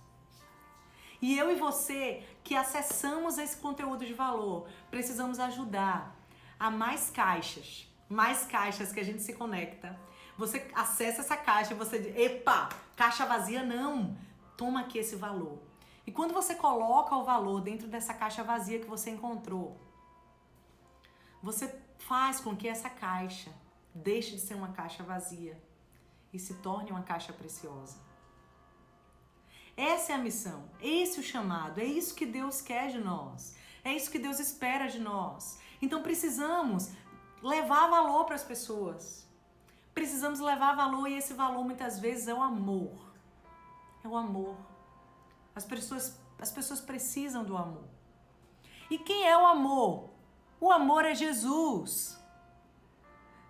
E eu e você, que acessamos esse conteúdo de valor, precisamos ajudar a mais caixas que a gente se conecta. Você acessa essa caixa e você diz, epa, caixa vazia não, toma aqui esse valor. E quando você coloca o valor dentro dessa caixa vazia que você encontrou, você faz com que essa caixa deixe de ser uma caixa vazia e se torne uma caixa preciosa. Essa é a missão, esse é o chamado, é isso que Deus quer de nós, é isso que Deus espera de nós. Então precisamos levar valor para as pessoas. Precisamos levar valor, e esse valor muitas vezes é o amor. É o amor. As pessoas precisam do amor. E quem é o amor? O amor é Jesus.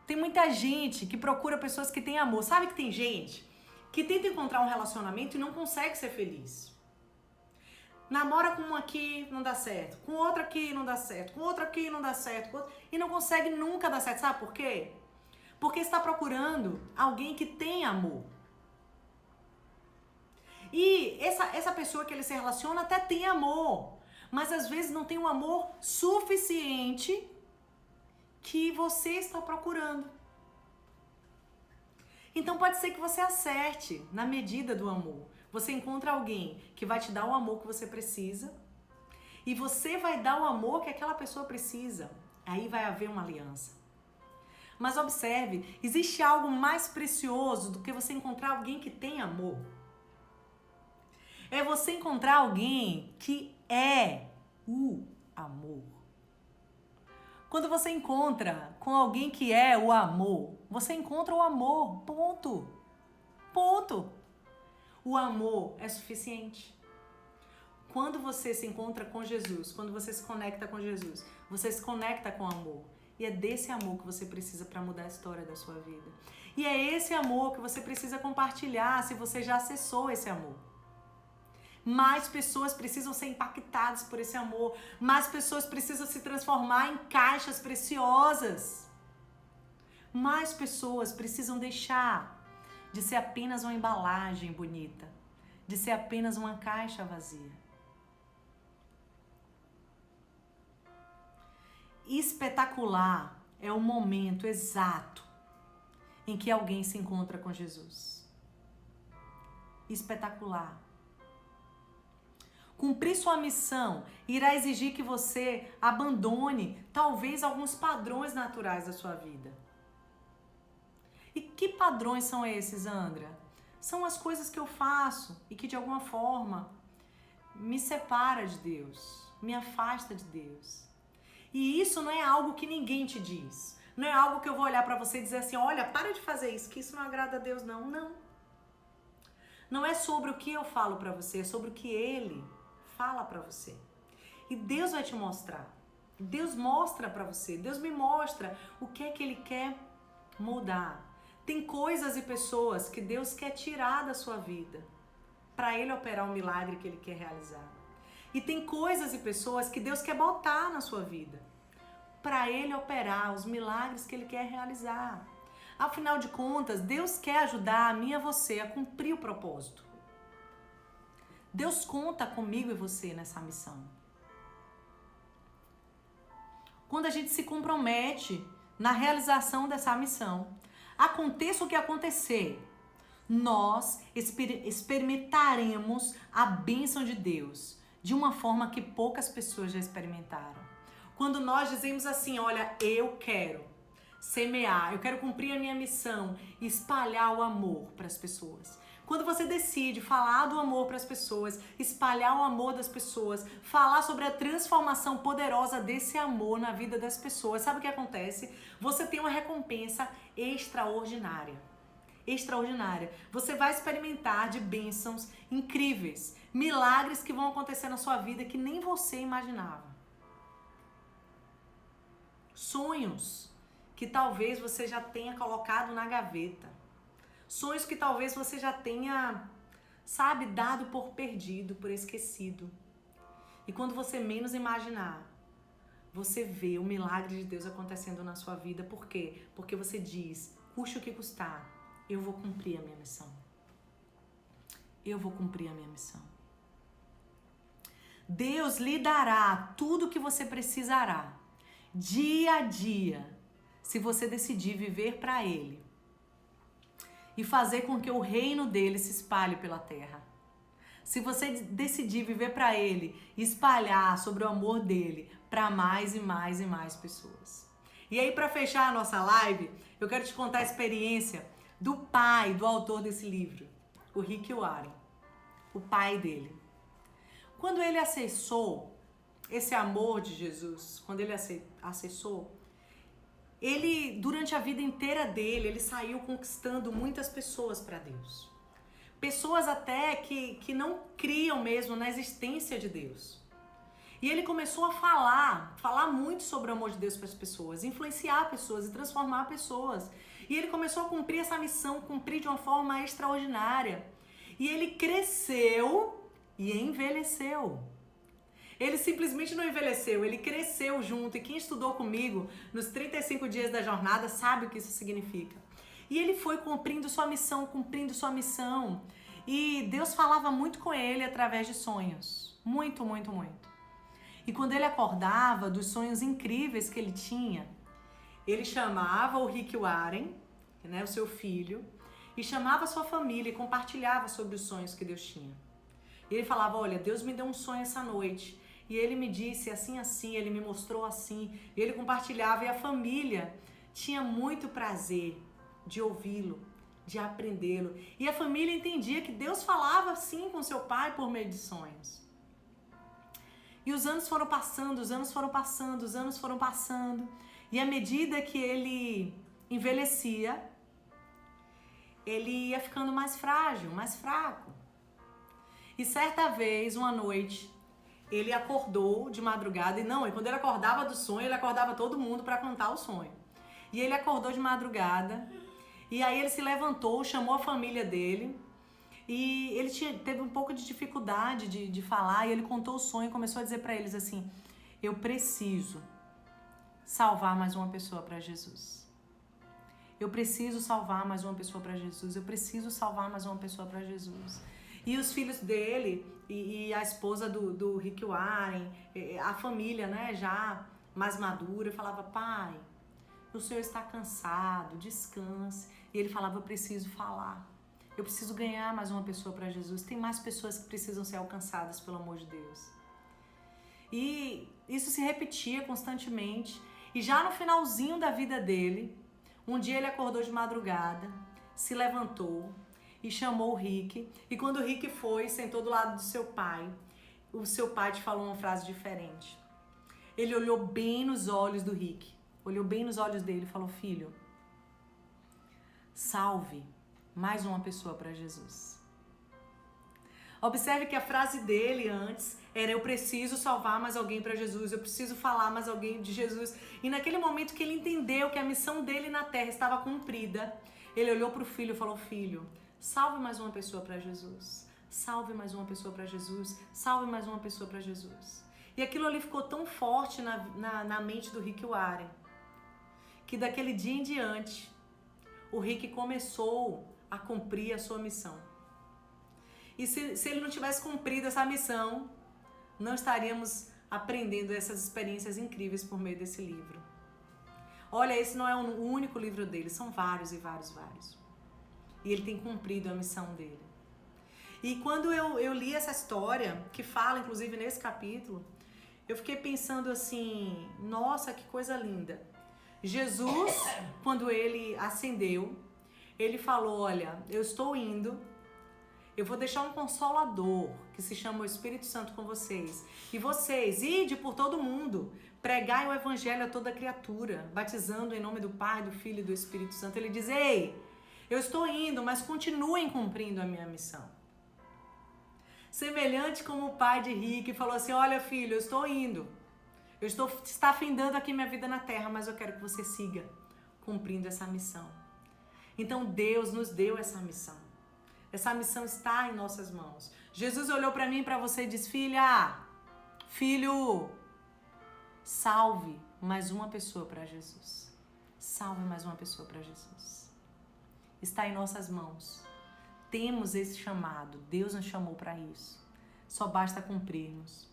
Tem muita gente que procura pessoas que têm amor. Sabe que tem gente que tenta encontrar um relacionamento e não consegue ser feliz. Namora com um aqui, não dá certo. Com outro aqui, não dá certo. Com outro aqui, não dá certo. E não consegue nunca dar certo. Sabe por quê? Porque está procurando alguém que tem amor. E essa pessoa que ele se relaciona até tem amor, mas às vezes não tem um amor suficiente que você está procurando. Então pode ser que você acerte na medida do amor. Você encontra alguém que vai te dar o amor que você precisa e você vai dar o amor que aquela pessoa precisa. Aí vai haver uma aliança. Mas observe, existe algo mais precioso do que você encontrar alguém que tem amor. É você encontrar alguém que é o amor. Quando você encontra com alguém que é o amor, você encontra o amor, ponto. Ponto. O amor é suficiente. Quando você se encontra com Jesus, quando você se conecta com Jesus, você se conecta com o amor. E é desse amor que você precisa para mudar a história da sua vida. E é esse amor que você precisa compartilhar se você já acessou esse amor. Mais pessoas precisam ser impactadas por esse amor. Mais pessoas precisam se transformar em caixas preciosas. Mais pessoas precisam deixar de ser apenas uma embalagem bonita, de ser apenas uma caixa vazia. Espetacular é o momento exato em que alguém se encontra com Jesus. Espetacular. Cumprir sua missão irá exigir que você abandone talvez alguns padrões naturais da sua vida. E que padrões são esses, Andra? São as coisas que eu faço e que de alguma forma me separa de Deus, me afasta de Deus. E isso não é algo que ninguém te diz. Não é algo que eu vou olhar para você e dizer assim, olha, para de fazer isso, que isso não agrada a Deus, não. Não. Não é sobre o que eu falo para você, é sobre o que Ele fala para você. E Deus vai te mostrar. Deus mostra para você. Deus me mostra o que é que Ele quer mudar. Tem coisas e pessoas que Deus quer tirar da sua vida para Ele operar o milagre que Ele quer realizar. E tem coisas e pessoas que Deus quer botar na sua vida para Ele operar os milagres que Ele quer realizar. Afinal de contas, Deus quer ajudar a mim e a você a cumprir o propósito. Deus conta comigo e você nessa missão. Quando a gente se compromete na realização dessa missão, aconteça o que acontecer, nós experimentaremos a bênção de Deus de uma forma que poucas pessoas já experimentaram. Quando nós dizemos assim, olha, eu quero semear, eu quero cumprir a minha missão e espalhar o amor para as pessoas. Quando você decide falar do amor para as pessoas, espalhar o amor das pessoas, falar sobre a transformação poderosa desse amor na vida das pessoas, sabe o que acontece? Você tem uma recompensa extraordinária. Extraordinária. Você vai experimentar de bênçãos incríveis, milagres que vão acontecer na sua vida que nem você imaginava. Sonhos que talvez você já tenha colocado na gaveta. Sonhos que talvez você já tenha, dado por perdido, por esquecido. E quando você menos imaginar, você vê o milagre de Deus acontecendo na sua vida. Por quê? Porque você diz, custe o que custar, eu vou cumprir a minha missão. Eu vou cumprir a minha missão. Deus lhe dará tudo o que você precisará, dia a dia, se você decidir viver para Ele e fazer com que o reino dele se espalhe pela terra. se você decidir viver para Ele, espalhar sobre o amor dele para mais e mais e mais pessoas. E aí, para fechar a nossa live, eu quero te contar a experiência do pai do autor desse livro, o Rick Warren, o pai dele. Quando ele acessou esse amor de Jesus, quando ele acessou, ele, durante a vida inteira dele, ele saiu conquistando muitas pessoas para Deus. Pessoas até que não criam mesmo na existência de Deus. E ele começou a falar muito sobre o amor de Deus para as pessoas, influenciar pessoas e transformar pessoas. E ele começou a cumprir essa missão, cumprir de uma forma extraordinária. E ele cresceu e envelheceu. Ele simplesmente não envelheceu, ele cresceu junto. E quem estudou comigo nos 35 dias da jornada sabe o que isso significa. E ele foi cumprindo sua missão. E Deus falava muito com ele através de sonhos. Muito, muito, muito. E quando ele acordava dos sonhos incríveis que ele tinha, ele chamava o Rick Warren, né, o seu filho, e chamava a sua família e compartilhava sobre os sonhos que Deus tinha. E ele falava, olha, Deus me deu um sonho essa noite. E ele me disse assim, assim, ele me mostrou assim. E ele compartilhava e a família tinha muito prazer de ouvi-lo, de aprendê-lo. E a família entendia que Deus falava assim com seu pai por meio de sonhos. E os anos foram passando. E à medida que ele envelhecia, ele ia ficando mais frágil, mais fraco. E certa vez, uma noite, ele acordou de madrugada. E quando ele acordava do sonho, ele acordava todo mundo para contar o sonho. E ele acordou de madrugada. E aí ele se levantou, chamou a família dele. E ele teve um pouco de dificuldade de falar, e ele contou o sonho e começou a dizer para eles assim, eu preciso salvar mais uma pessoa para Jesus. Eu preciso salvar mais uma pessoa para Jesus. Eu preciso salvar mais uma pessoa para Jesus. E os filhos dele e a esposa do Rick Warren, a família, né, já mais madura, falava, pai, o senhor está cansado, descanse. E ele falava, eu preciso falar. Eu preciso ganhar mais uma pessoa para Jesus. Tem mais pessoas que precisam ser alcançadas pelo amor de Deus. E isso se repetia constantemente. E já no finalzinho da vida dele, um dia ele acordou de madrugada, se levantou e chamou o Rick. E quando o Rick foi, sentou do lado do seu pai, o seu pai te falou uma frase diferente. Ele olhou bem nos olhos do Rick, olhou bem nos olhos dele e falou, filho, salve mais uma pessoa para Jesus. Observe que a frase dele antes era eu preciso salvar mais alguém para Jesus, eu preciso falar mais alguém de Jesus. E naquele momento que ele entendeu que a missão dele na terra estava cumprida, ele olhou para o filho e falou, filho, salve mais uma pessoa para Jesus, salve mais uma pessoa para Jesus, salve mais uma pessoa para Jesus. E aquilo ali ficou tão forte na mente do Rick Warren, que daquele dia em diante, o Rick começou a cumprir a sua missão. E se ele não tivesse cumprido essa missão, não estaríamos aprendendo essas experiências incríveis por meio desse livro. Olha, esse não é o único livro dele, são vários e vários. E ele tem cumprido a missão dele. E quando eu li essa história, que fala inclusive nesse capítulo, eu fiquei pensando assim, nossa, que coisa linda. Jesus, quando ele ascendeu, ele falou, olha, eu estou indo, eu vou deixar um consolador que se chama o Espírito Santo com vocês. E vocês, ide por todo mundo, pregai o evangelho a toda criatura, batizando em nome do Pai, do Filho e do Espírito Santo. Ele diz, ei, eu estou indo, mas continuem cumprindo a minha missão. Semelhante como o pai de Rick falou assim, olha filho, eu estou indo. Está findando aqui minha vida na terra, mas eu quero que você siga cumprindo essa missão. Então Deus nos deu essa missão. Essa missão está em nossas mãos. Jesus olhou para mim e para você e disse, filho, salve mais uma pessoa para Jesus. Salve mais uma pessoa para Jesus. Está em nossas mãos. Temos esse chamado. Deus nos chamou para isso. Só basta cumprirmos.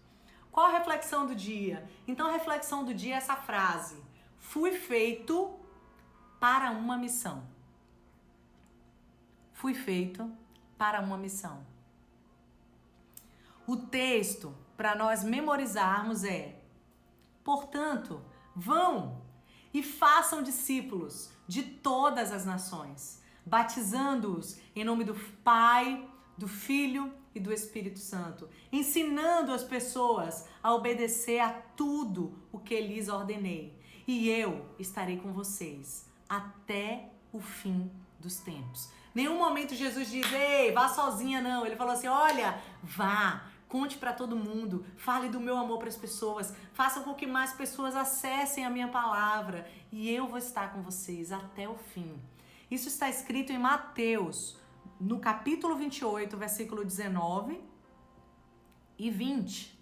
Qual a reflexão do dia? Então a reflexão do dia é essa frase. Fui feito para uma missão. Fui feito para uma missão. O texto para nós memorizarmos é: portanto, vão e façam discípulos de todas as nações, batizando-os em nome do Pai, do Filho e do Espírito Santo, ensinando as pessoas a obedecer a tudo o que lhes ordenei. E eu estarei com vocês até o fim dos tempos. Nenhum momento Jesus diz: ei, vá sozinha, não. Ele falou assim: olha, vá, conte para todo mundo, fale do meu amor para as pessoas, façam com que mais pessoas acessem a minha palavra e eu vou estar com vocês até o fim. Isso está escrito em Mateus, no capítulo 28, versículo 19 e 20.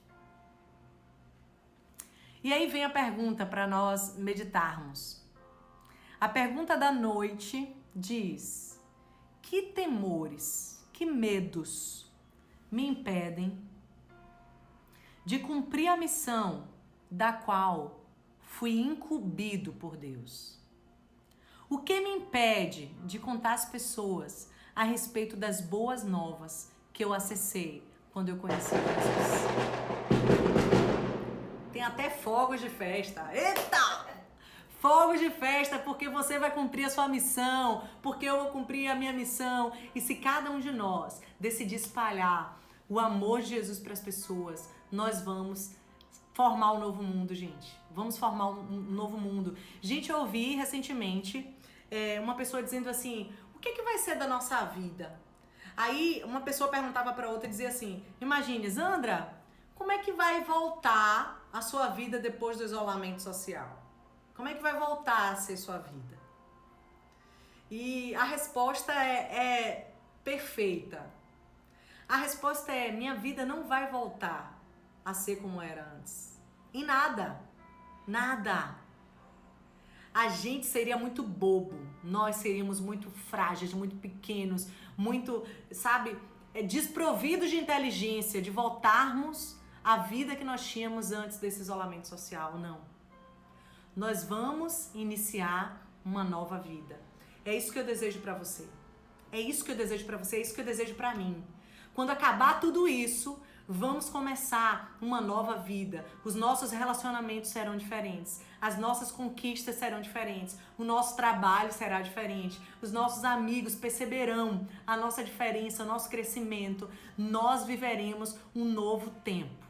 E aí vem a pergunta para nós meditarmos. A pergunta da noite diz: que temores, que medos me impedem de cumprir a missão da qual fui incumbido por Deus? O que me impede de contar às pessoas a respeito das boas novas que eu acessei quando eu conheci Jesus? Tem até fogos de festa. Eita! Fogos de festa, porque você vai cumprir a sua missão, porque eu vou cumprir a minha missão. E se cada um de nós decidir espalhar o amor de Jesus para as pessoas, nós vamos formar um novo mundo, gente. Vamos formar um novo mundo. Gente, eu ouvi recentemente uma pessoa dizendo assim: o que vai ser da nossa vida? Aí uma pessoa perguntava para outra e dizia assim: imagine, Zandra, como é que vai voltar a sua vida depois do isolamento social? Como é que vai voltar a ser sua vida? E a resposta é perfeita. A resposta é: minha vida não vai voltar a ser como era antes. Em nada. Nada. A gente seria muito bobo. Nós seríamos muito frágeis, muito pequenos, muito, sabe, desprovidos de inteligência, de voltarmos à vida que nós tínhamos antes desse isolamento social. Não. Nós vamos iniciar uma nova vida. É isso que eu desejo pra você. É isso que eu desejo pra você, é isso que eu desejo pra mim. Quando acabar tudo isso, vamos começar uma nova vida. Os nossos relacionamentos serão diferentes. As nossas conquistas serão diferentes. O nosso trabalho será diferente. Os nossos amigos perceberão a nossa diferença, o nosso crescimento. Nós viveremos um novo tempo.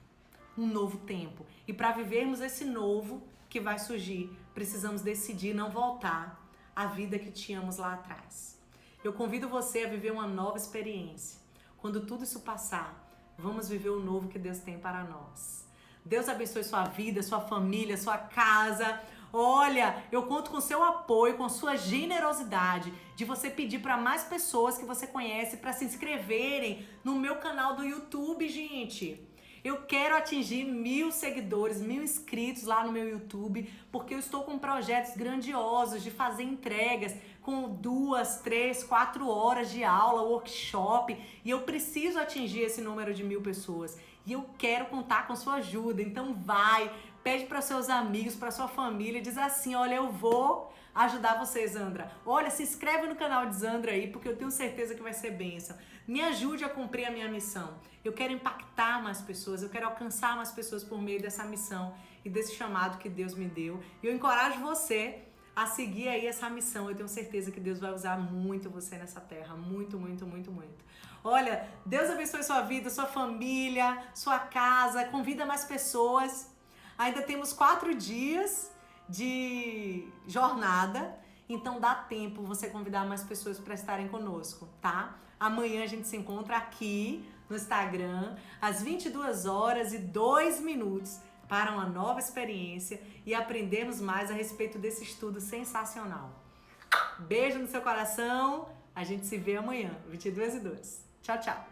Um novo tempo. E para vivermos esse novo que vai surgir, precisamos decidir não voltar à vida que tínhamos lá atrás. Eu convido você a viver uma nova experiência. Quando tudo isso passar, vamos viver o novo que Deus tem para nós. Deus abençoe sua vida, sua família, sua casa. Olha, eu conto com seu apoio, com sua generosidade, de você pedir para mais pessoas que você conhece para se inscreverem no meu canal do YouTube, gente. Eu quero atingir 1000 seguidores, 1000 inscritos lá no meu YouTube, porque eu estou com projetos grandiosos de fazer entregas com 2, 3, 4 horas de aula, workshop, e eu preciso atingir esse número de 1000 pessoas. E eu quero contar com sua ajuda, então vai, pede para seus amigos, para sua família, diz assim: olha, eu vou ajudar você, Zandra. Olha, se inscreve no canal de Zandra aí, porque eu tenho certeza que vai ser bênção. Me ajude a cumprir a minha missão. Eu quero impactar mais pessoas, eu quero alcançar mais pessoas por meio dessa missão e desse chamado que Deus me deu. E eu encorajo você a seguir aí essa missão. Eu tenho certeza que Deus vai usar muito você nessa terra. Muito, muito, muito, muito. Olha, Deus abençoe sua vida, sua família, sua casa. Convida mais pessoas. Ainda temos 4 dias de jornada, então dá tempo você convidar mais pessoas para estarem conosco, tá? Amanhã a gente se encontra aqui no Instagram às 22h02 para uma nova experiência e aprendermos mais a respeito desse estudo sensacional. Beijo no seu coração, a gente se vê amanhã, 22h02. Tchau, tchau!